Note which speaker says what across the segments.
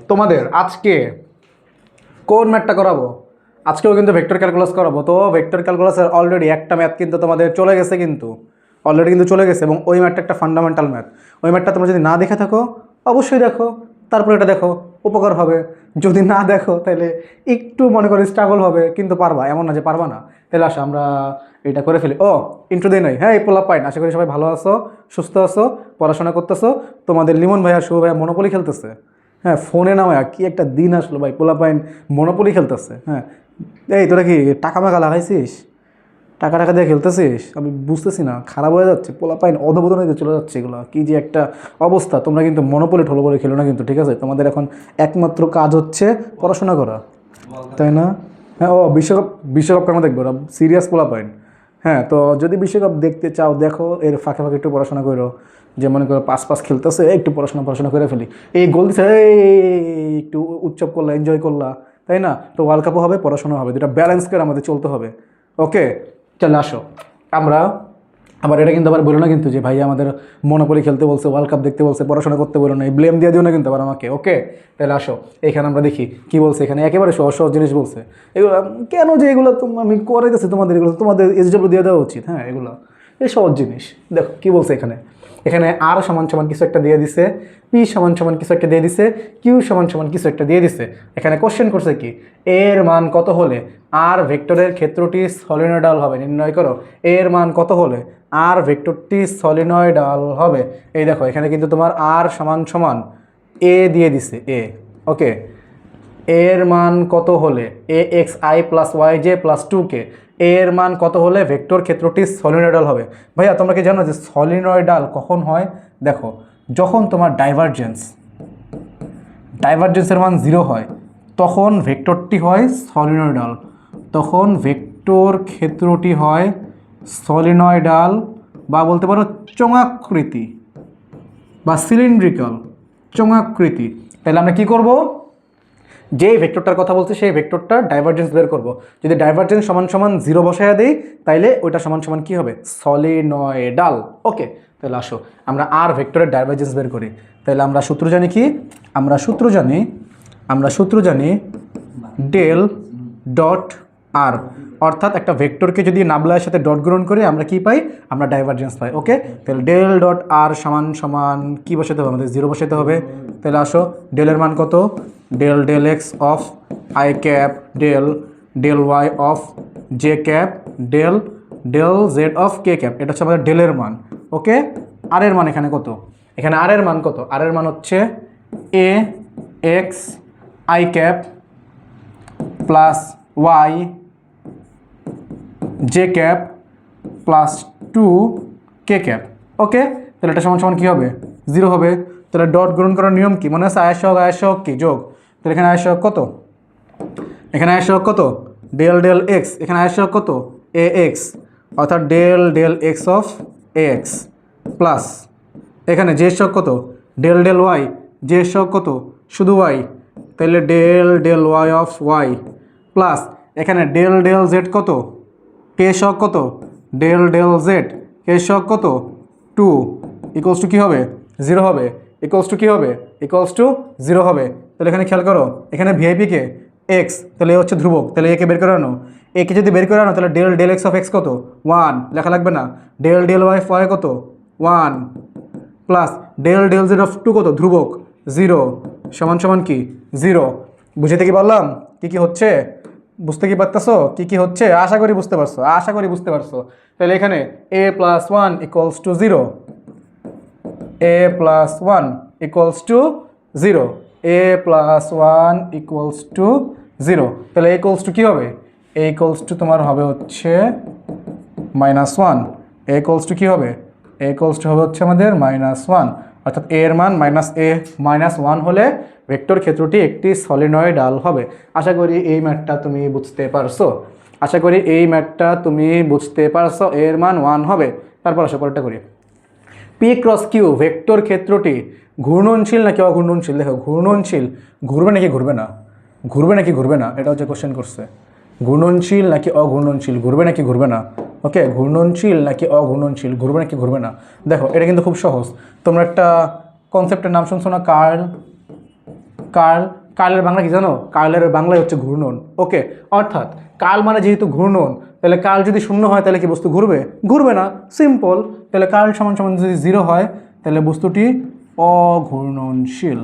Speaker 1: তোমাদের আজকে কোন ম্যাথটা করাবো? আজকেও কিন্তু ভেক্টর ক্যালকুলাস করাবো। তো ভেক্টর ক্যালকুলাসের অলরেডি একটা ম্যাথ কিন্তু তোমাদের চলে গেছে, কিন্তু অলরেডি কিন্তু চলে গেছে, এবং ওই ম্যাথটা একটা ফান্ডামেন্টাল ম্যাথ। ওই ম্যাথটা তোমরা যদি না দেখে থাকো অবশ্যই দেখো, তারপর এটা দেখো, উপকার হবে। যদি না দেখো তাহলে একটু মনে করো স্ট্রাগল হবে, কিন্তু পারবা, এমন না যে পারবা না। তাহলে আসো আমরা এটা করে ফেলি। ও ইন্ট্রো দিই নাই। হ্যাঁ, এই পোলা পাইন, আশা করি সবাই ভালো আছো, সুস্থ আছো, পড়াশোনা করতেছো। তোমাদের লিমন ভাই আর শুভ ভাইয়া মনোপলি খেলতেছে। হ্যাঁ, ফোনে নামায় কি একটা দিন আসলো ভাই, পোলা পাইন মনোপলি খেলতেছে। হ্যাঁ, এই তোরা কি টাকা মাকা লাগাইছিস? টাকা টাকা দিয়ে খেলতেছিস? আমি বুঝতেছি না, খারাপ হয়ে যাচ্ছে, পোলা পাইন অধবোধন হয়ে চলে যাচ্ছে। এগুলো কি যে একটা অবস্থা। তোমরা কিন্তু মনোপলি ঠলো বলে খেলো না কিন্তু, ঠিক আছে? তোমাদের এখন একমাত্র কাজ হচ্ছে পড়াশোনা করা, তাই না? হ্যাঁ, ও বিশ্বকাপ, বিশ্বকাপ কেন দেখবো? ওরা সিরিয়াস পোলা পাইন। হ্যাঁ, তো যদি বিশ্বকাপ দেখতে চাও দেখো, এর ফাঁকে ফাঁকে একটু পড়াশোনা করো। যে মনে করো পাস পাস খেলতেছে, একটু পড়াশোনা করে ফেলি, এই গোল দিচ্ছে, এই একটু উৎসব করলা, এনজয় করলা, তাই না? তো ওয়ার্ল্ড কাপও হবে, পড়াশোনা হবে, দুটা ব্যালেন্স করে আমাদের চলতে হবে। ওকে, চলে আসো। আমরা আবার এটা কিন্তু আবার বলো না কিন্তু যে ভাই আমাদের মনোপলি খেলতে বলছে, ওয়ার্ল্ড কাপ দেখতে বলছে, পড়াশোনা করতে বলো না, এই ব্লেম দিয়ে দিও না কিন্তু আবার আমাকে। ওকে, তাহলে আসো এখানে আমরা দেখি কি বলছে। এখানে একেবারে সহজ সহজ জিনিস বলছে। এগুলো কেন যে এগুলো আমি করে গেছি তোমাদের, এগুলো তোমাদের এসডব্লিউ দিয়ে দেওয়া উচিত। হ্যাঁ, এগুলো এই সহজ জিনিস। দেখো কি বলছে এখানে। এখানে আর সমান সমান কিছু একটা দিয়ে দিছে, পি সমান সমান কিছু একটা দিয়ে দিছে, কিউ সমান সমান কিছু একটা দিয়ে দিছে। এখানে কোশ্চেন করছে কি, এর মান কত হলে আর ভেক্টরের ক্ষেত্রটি সলিনয়েডাল হবে নির্ণয় করো। এর মান কত হলে আর ভেক্টরটি সলিনয়েডাল হবে। এই দেখো এখানে কিন্তু তোমার আর সমান সমান এ দিয়ে দিছে, এ। ওকে, এর মান কত হলে A x i plus y j plus 2k, এর মান কত হলে ভেক্টর ক্ষেত্রটি সলিনয়েডাল হবে। ভাইয়া তোমরা কি জানো যে সলিনয়েডাল কখন হয়? দেখো, যখন তোমার ডাইভারজেন্সের মান 0 হয় তখন ভেক্টরটি হয় সলিনয়েডাল, তখন ভেক্টর ক্ষেত্রটি হয় সলিনয়েডাল, বা বলতে পারো চোঙাকৃতি বা সিলিন্ড্রিক্যাল, চোঙাকৃতি। তাহলে আমরা কি করব, যেই ভেক্টরটার কথা বলছে সেই ভেক্টরটার ডাইভারজেন্স বের করব। যদি ডাইভারজেন্স সমান সমান 0 বসাইয়া দেই তাইলে ওইটা সমান সমান কী হবে? সলিনয়েডাল। ওকে, তাহলে আসো আমরা আর ভেক্টরের ডাইভারজেন্স বের করি। তাহলে আমরা সূত্র জানি কি? আমরা সূত্র জানি ডেল ডট আর, অর্থাৎ একটা ভেক্টরকে যদি নাবলায়ের সাথে ডট গ্রহণ করি আমরা কি পাই? আমরা ডাইভারজেন্স পাই। ওকে, তাহলে ডেল ডট আর সমান সমান কী বসাতে হবে? আমাদের 0 বসাতে হবে। তাহলে আসো, ডেলের মান কত? Del del X of I cap, del del Y of J cap, del del Z of K cap. এটা হচ্ছে আমাদের ডেলের মান। ওকে, আর এর মান এখানে কত? এখানে আর এর মান কত? আর এর মান হচ্ছে A x i cap plus y j cap plus 2k cap. Okay, তাহলে এটা সমান সমান কী হবে? 0 হবে। তাহলে ডট গ্রহণ করার নিয়ম কি মনে আছে? আয়ের সহগ কি? যোগ। তাহলে এখানে আয়ের সহগ কত? এখানে আয়ের সহগ কত? Del del X. এখানে আয়ের সহগ কত? এ এক্স, অর্থাৎ del del X of A X plus এখানে জে সহগ কত? Del del y. জে সহগ কত? শুধু ওয়াই, তাহলে del del Y of Y plus এখানে ডেল ডেল জেড কত? কে সহগ কত? Del del z. কে সহগ কত? 2 ইকুয়ালস টু কী হবে? 0 হবে। ইকুয়ালস টু কী হবে? ইকুয়ালস টু 0 হবে। তাহলে এখানে খেয়াল করো, এখানে ভিআইপি কে? এক্স, তাহলে এ হচ্ছে ধ্রুবক, তাহলে একে বের করে আনো। একে যদি বের করে আনো তাহলে del del X of X কত? 1, লেখা লাগবে না। Del del Y of Y কত? 1 plus del del Z of 2 কত? ধ্রুবক 0, সমান সমান কি? 0। বুঝতে কি পারলাম কি কি হচ্ছে? বুঝতে কি পারতেছো কি কি হচ্ছে? আশা করি বুঝতে পারছো। তাহলে এখানে a plus 1 equals to 0, a plus 1 equals to 0, a plus 1 equals to 0। তাহলে a ইকুয়ালস টু কী হবে? a ইকুয়ালস টু তোমার হবে হচ্ছে -1। a ইকুয়ালস টু কী হবে? a ইকুয়ালস টু হবে হচ্ছে আমাদের -1, অর্থাৎ a এর মান -1 হলে ভেক্টর ক্ষেত্রটি একটি সলিনয়েডাল হবে। আশা করি এই ম্যাথটা তুমি বুঝতে পারছো। এর মান 1 হবে। তারপর আসো পরেরটা করি। পি ক্রস কিউ ভেক্টর ক্ষেত্রটি ঘূর্ণনশীল নাকি অঘূর্ণনশীল? দেখো, ঘূর্ণনশীল, ঘুরবে নাকি ঘুরবে না, এটা হচ্ছে কোশ্চেন করছে। ঘূর্ণনশীল নাকি অঘূর্ণনশীল, ঘুরবে নাকি ঘুরবে না। ওকে, ঘূর্ণনশীল নাকি অঘূর্ণনশীল, ঘুরবে নাকি ঘুরবে না। দেখো, এটা কিন্তু খুব সহজ। তোমরা একটা কনসেপ্টের নাম শুনছো না? কার্ল, কার্লের বাংলা কি জানো? কার্লের বাংলায় হচ্ছে ঘূর্ণন। ওকে, অর্থাৎ কার্ল মানে যেহেতু ঘূর্ণন, তাহলে কার্ল যদি শূন্য হয় তাহলে কি বস্তু ঘুরবে? ঘুরবে না, সিম্পল। তাহলে কার্ল সমান সমান যদি 0 হয় তাহলে বস্তুটি অঘূর্ণনশীল।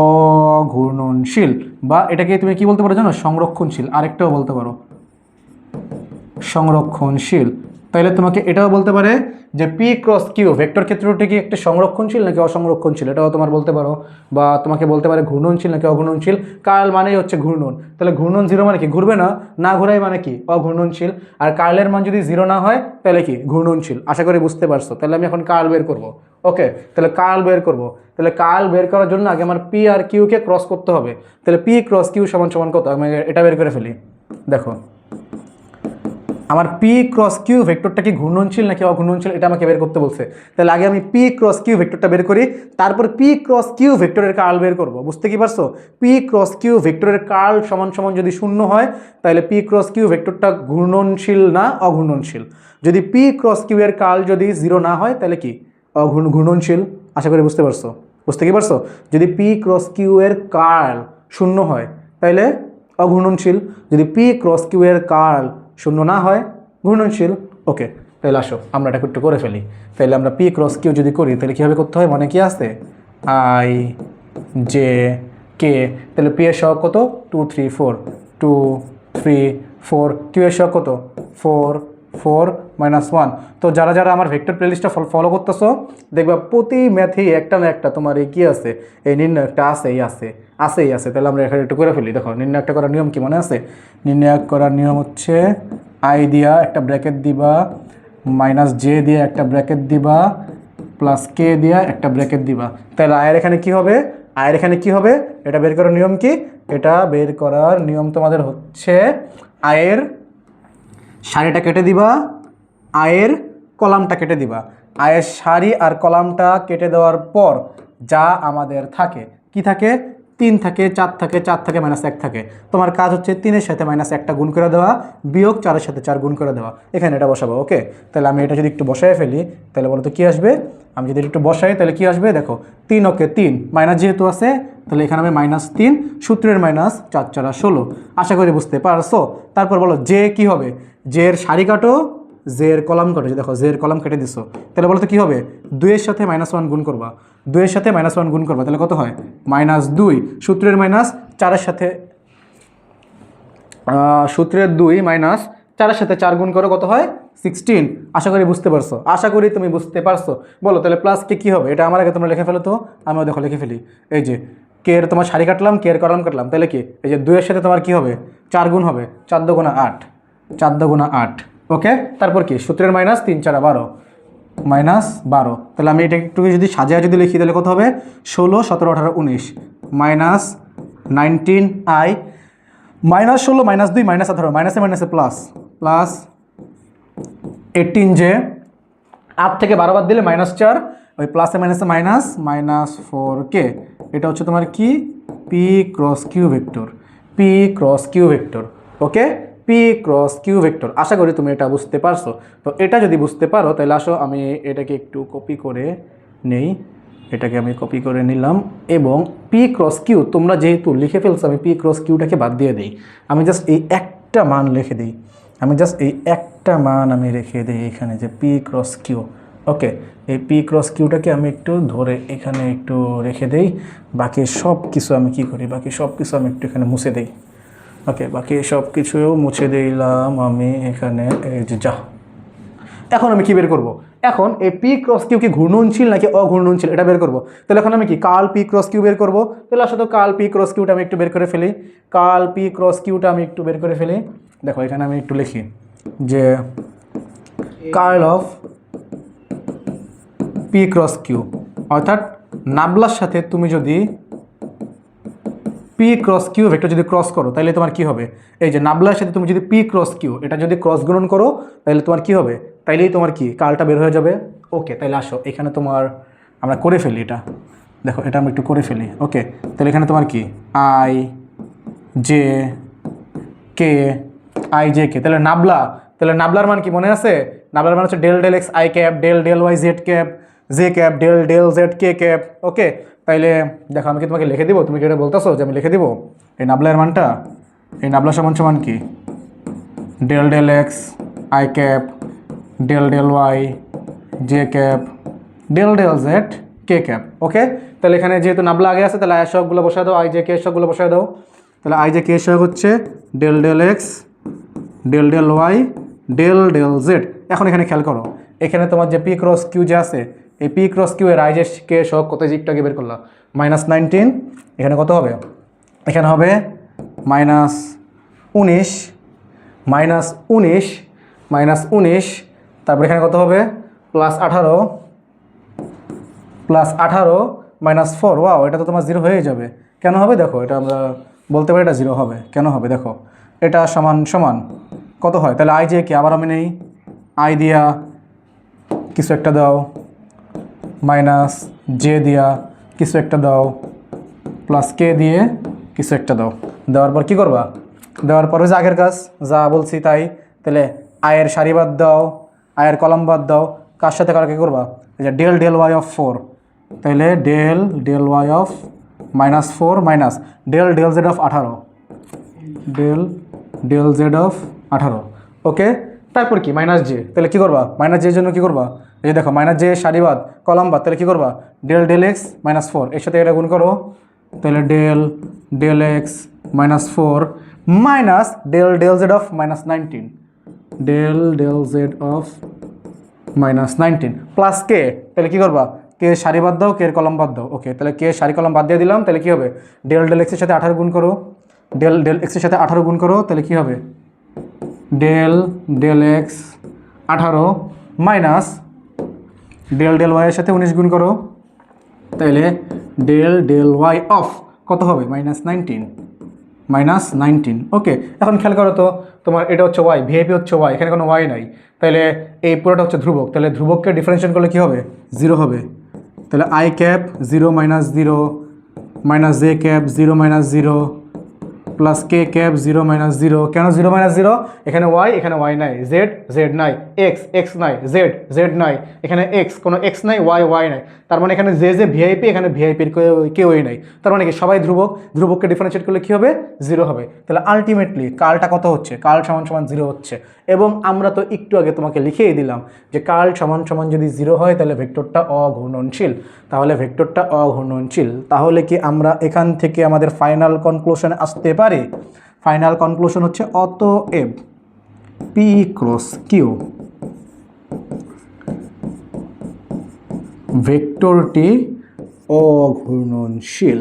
Speaker 1: অঘূর্ণনশীল, বা এটাকে তুমি কি বলতে পারো জানো? সংরক্ষণশীল। আরেকটাও বলতে পারো সংরক্ষণশীল। তাইলে তোমাকে এটাও বলতে পারে যে পি ক্রস কিউ ভেক্টর ক্ষেত্রটি কি একটা সংরক্ষণশীল নাকি অসংরক্ষণশীল, এটাও তোমার বলতে পারো। বা তোমাকে বলতে পারে ঘূর্ণনশীল নাকি অঘূর্ণনশীল। কার্ল মানেই হচ্ছে ঘূর্ণন, তাহলে ঘূর্ণন 0 মানে কি? ঘুরবে না, না ঘুরাই মানে কি? অঘূর্ণনশীল। আর কার্লের মান যদি 0 না হয় তাহলে কি? ঘূর্ণনশীল। আশা করি বুঝতে পারছো। তাহলে আমি এখন কার্ল বের করব। ওকে, তাহলে কার্ল বের করব। তাহলে কার্ল বের করার জন্য আগে আমার পি আর কিউকে ক্রস করতে হবে। তাহলে পি ক্রস কিউ সমান সমান কত? আমি এটা বের করে ফেলি। দেখো, আমার পি ক্রস কিউ ভেক্টরটা কি ঘূর্ণনশীল নাকি অঘূর্ণনশীল এটা আমাকে বের করতে বলছে। তাহলে আগে আমি পি ক্রস কিউ ভেক্টরটা বের করি, তারপর পি ক্রস কিউ ভেক্টরের কার্ল বের করব। বুঝতে কি পারছো? পি ক্রস কিউ ভেক্টরের কার্ল সমান সমান যদি 0 হয় তাহলে পি ক্রস কিউ ভেক্টরটা ঘূর্ণনশীল না অঘূর্ণনশীল। যদি পি ক্রস কিউ এর কার্ল যদি 0 না হয় তাহলে কি? ঘূর্ণনশীল। আশা করি বুঝতে পারছো। বুঝতে কি পারছো? যদি পি ক্রস কিউ এর কার্ল 0 হয় তাহলে অঘূর্ণনশীল, যদি পি ক্রস কিউ এর কার্ল 0 না হয় ঘূর্ণনশীল। ওকে, তাহলে আসো আমরা এটা একটু করে ফেলি। তাহলে আমরা পি ক্রস কিউ যদি করি তাহলে কীভাবে করতে হয়? মানে কি আছে? আই জে কে, তাহলে পি এর সহগ কত? 2 3 4, 2 3 4। কিউ এর সহগ কত? 4 4 -1। তো যারা যারা আমার ভেক্টর প্লেলিস্টটা ফলো করতেছো দেখবা প্রতি ম্যাথেই একটা না একটা তোমার এই কী আছে? এই নির্ণয়কটা আছেই আছে। তাহলে আমরা এখানে একটু করে ফেলি। দেখো, নির্ণয়কটা করার নিয়ম কি মনে আছে? নির্ণয় করার নিয়ম হচ্ছে আই দিয়া একটা ব্র্যাকেট দিবা, মাইনাস জে দিয়ে একটা ব্র্যাকেট দিবা, প্লাস কে দিয়া একটা ব্র্যাকেট দিবা। তাহলে আয়ের এখানে কি হবে? আয়ের এখানে কি হবে? এটা বের করার নিয়ম কি? এটা বের করার নিয়ম তোমাদের হচ্ছে আয়ের সারিটা কেটে দিবা, আয়ের কলামটা কেটে দিবা। আয়ের সারি আর কলামটা কেটে দেওয়ার পর যা আমাদের থাকে, কি থাকে? 3 থাকে, 4 থাকে, 4 থাকে -1 থাকে। তোমার কাজ হচ্ছে 3-এর সাথে -1টা গুণ করে দেওয়া, বিয়োগ 4-এর সাথে 4 গুণ করে দেওয়া। এখানে এটা বসাবো। ওকে, তাহলে আমি এটা যদি একটু বসায় ফেলি তাহলে বলো তো কী আসবে? আমি যদি একটু বসাই তাহলে কি আসবে? দেখো, 3 ওকে 3 মাইনাস যেহেতু আছে তাহলে এখানে হবে -3, সূত্রের মাইনাস 4 4 16। আশা করি বুঝতে পারছো। তারপর বলো জে কি হবে? জে এর সারি কাটো, জে এর কলাম কাটো। দেখো, জে এর কলাম কেটে দিছো, তাহলে বলো তো কী হবে? 2-এর সাথে -1 গুণ করবা, 2-এর সাথে -1 গুণ করবা, তাহলে কত হয়? -2। সূত্রের মাইনাস 4-এর সাথে সূত্রের 2 মাইনাস 4-এর সাথে 4 গুণ করো, কত হয়? 16। আশা করি বুঝতে পারছো। আশা করি তুমি বুঝতে পারছো। বলো তাহলে প্লাস কে কী হবে? এটা আমার আগে তোমরা লিখে ফেলো তো, আমিও দেখো লিখে ফেলি। এই যে কে এর তোমার সারি কাটলাম, কে এর কলাম কাটলাম, তাহলে কি? এই যে 2-এর সাথে তোমার কি হবে? 4 গুণ হবে, 4 2 8, 4 2 8। ওকে, তারপর কি? সূত্রের মাইনাস 3 4 12, -12। তাহলে আমি এটা একটু যদি সাজিয়ে যদি লিখি তাহলে কত হবে? 16 17 18 19 -19i, -16 -2 -18, মাইনাসে মাইনাসে প্লাস, প্লাস 18j, 8 থেকে 12 বাদ দিলে -4, ওই প্লাসে মাইনাসে মাইনাস -4k। এটা হচ্ছে তোমার কি? P cross Q vector, P cross Q vector. Okay, P cross Q vector. আশা করি তুমি এটা বুঝতে পারছো। তো এটা যদি বুঝতে পারো তাহলে আসো আমি এটাকে একটু কপি করে নেই। এটাকে আমি কপি করে নিলাম এবং পি ক্রস কিউ তোমরা যেহেতু লিখে ফেলছো আমি পি ক্রস কিউটাকে বাদ দিয়ে দিই। আমি জাস্ট এই একটা মান লিখে দিই, আমি রেখে দিই এখানে যে পি ক্রস কিউ। ওকে, এই পি ক্রস কিউটাকে আমি একটু ধরে এখানে একটু রেখে দেই। বাকি সব কিছু আমি কি করি? বাকি সব কিছু আমি একটু এখানে মুছে দেই। ওকে, বাকি সব কিছুও মুছে দিলাম আমি এখানে। এই যে যা, এখন আমি কি বের করব? এখন এই পি ক্রস কিউ কি ঘূর্ণনশীল নাকি অঘূর্ণনশীল এটা বের করব। তাহলে এখন আমি কি কার্ল পি ক্রস কিউ বের করব। তাহলে আসলে কার্ল পি ক্রস কিউটা আমি একটু বের করে ফেলি। কার্ল পি ক্রস কিউটা আমি একটু বের করে ফেলি। দেখো, এখানে আমি একটু লিখি যে curl of P cross Q, অর্থাৎ নাবলার সাথে তুমি যদি পি ক্রস কিউ ভেক্টর যদি ক্রস করো তাহলে তোমার কি হবে? এই যে নাবলার সাথে তুমি যদি পি ক্রস কিউ এটা যদি ক্রস গুণন করো তাহলে তোমার কি হবে? তাইলেই তোমার কি কার্লটা বের হয়ে যাবে। ওকে, তাহলে আসো এখানে তোমার আমরা করে ফেলি এটা। দেখো, এটা আমরা একটু করে ফেলি। ওকে, তাহলে এখানে তোমার কি i j k, i j k. তাহলে নাবলার মান কি মনে আছে? নাবলার মান হচ্ছে del del x i cap, del del y z cap, j cap, del del z k cap. Okay, তাইলে দেখো আমি কি তোমাকে লিখে দিব, তুমি কি এটা বলতেছো যে আমি লিখে দিব এই নাবলার মানটা? এই নাবলা সমান সমান কি del del x i cap del del y j cap del del z k cap. Okay, তাহলে এখানে যেহেতু নাবলা আগে আছে তাহলে আয়ের সহগগুলো বসায় দাও, আই জে কে সহগগুলো বসায় দাও। তাহলে আই জে কে সহগ হচ্ছে del del X del del Y del del Z. এখন এখানে খেয়াল করো, এখানে তোমার যে পি ক্রস কিউ যে আছে, এই পি ক্রস কিউ এর আই জে কে সহগ কত যে একটু আগে বের করলাম -19, এখানে কত হবে? এখানে হবে -19 -19 তারপর এখানে কত হবে +18 -4। ওয়াও, এটা তো তোমার 0 হয়ে যাবে। কেন হবে দেখো, এটা আমরা বলতে পারি এটা 0 হবে। কেন হবে দেখো, এটা সমান সমান কত হয়? তাহলে আই জে কে আবার আমি নেই, আই দিয়া কিছু একটা দাও মাইনাস জে দিয়া কিছু একটা দাও প্লাস কে দিয়ে কিছু একটা দাও। দেওয়ার পর কি করবা? দেওয়ার পর যে আগের কাজ যা বলছি তাই। তাহলে আয়ের সারি বাদ দাও, আয়ের কলাম বাদ দাও, কার সাথে কার কি করবা? এই যে ডেল ডেল ওয়াই অফ 4, তাহলে del del Y of -4 minus del del Z of 18, del del Z of 18। Okay, তারপর কি মাইনাস জে, তাহলে কী করবা? মাইনাস জের জন্য কী করবা? এই যে দেখো মাইনাস জে সারি বাদ কলাম বাদ, তাহলে কী করবা? ডেল ডেল এক্স -4 এর সাথে এটা গুণ করো, তাহলে del del x -4 minus del del Z of -19, del del Z of -19 plus k, তাহলে কী করবা? কে সারি বাদ দাও, কে এর কলম বাদ দাও। ওকে, তাহলে কে সারি কলম বাদ দিয়ে দিলাম, তাহলে কী হবে? ডেল ডেল এক্সের সাথে 18 গুণ করো, ডেল ডেল এক্সের সাথে 18 গুণ করো, তাহলে কী হবে? Del del X 18 minus del del ওয়াইয়ের সাথে 19 গুণ করো, তাইলে ডেল ডেল ওয়াই অফ কত হবে? -19। ওকে, এখন খেয়াল করো তো, তোমার এটা হচ্ছে ওয়াই, ভিআইপি হচ্ছে ওয়াই, এখানে কোনো ওয়াই নাই, তাহলে এই পুরোটা হচ্ছে ধ্রুবক, তাহলে ধ্রুবককে ডিফারেন্সিয়েট করলে কী হবে? 0 হবে। তাহলে I cap 0 - 0 minus J cap 0 - 0 plus K cap 0 - 0। কেন 0 - 0? এখানে ওয়াই, এখানে ওয়াই নাই, জেড জেড নাই, এক্স এক্স নাই, জেড জেড নাই, এখানে এক্স কোনো এক্স নাই, ওয়াই ওয়াই নাই। তার মানে এখানে যে ভিআইপি, এখানে ভিআইপির কেউই নাই। তার মানে কি সবাই ধ্রুবক, ধ্রুবককে ডিফারেন্সিয়েট করলে কী হবে? 0 হবে। তাহলে আলটিমেটলি কার্লটা কত হচ্ছে? কার্ল সমান সমান 0 হচ্ছে। এবং আমরা তো একটু আগে তোমাকে লিখেই দিলাম যে কার্ল সমান সমান যদি 0 হয় তাহলে ভেক্টরটা অঘূর্ণনশীল। তাহলে ভেক্টরটা অঘূর্ণনশীল, তাহলে কি আমরা এখান থেকে আমাদের ফাইনাল কনক্লুশনে আসতে পারি? ফাইনাল কনক্লুশন হচ্ছে অতএব পি ক্রস কিউ ভেক্টরটি অঘূর্ণনশীল।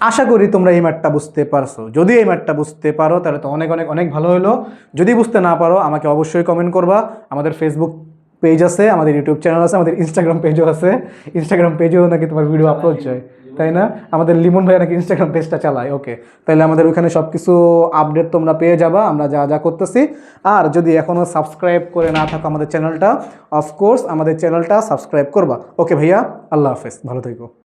Speaker 1: আশা করি তোমরা এই ম্যাথটা বুঝতে পারছো। যদি এই ম্যাথটা বুঝতে পারো তাহলে তো অনেক অনেক অনেক ভালো হলো। যদি বুঝতে না পারো আমাকে অবশ্যই কমেন্ট করবা। আমাদের ফেসবুক পেজ আছে, আমাদের ইউটিউব চ্যানেল আছে, আমাদের ইনস্টাগ্রাম পেজও আছে। ইনস্টাগ্রাম পেজেও নাকি তোমার ভিডিও আপলোড যায়, তাই না? আমাদের লিমন ভাইয়া নাকি ইনস্টাগ্রাম পেজটা চালায়। ওকে, তাহলে আমাদের ওইখানে সব কিছু আপডেট তোমরা পেয়ে যাবা, আমরা যা যা করতেছি। আর যদি এখনও সাবস্ক্রাইব করে না থাকো আমাদের চ্যানেলটা, অফকোর্স আমাদের চ্যানেলটা সাবস্ক্রাইব করবা। ওকে ভাইয়া, আল্লাহ হাফেজ, ভালো থেকো।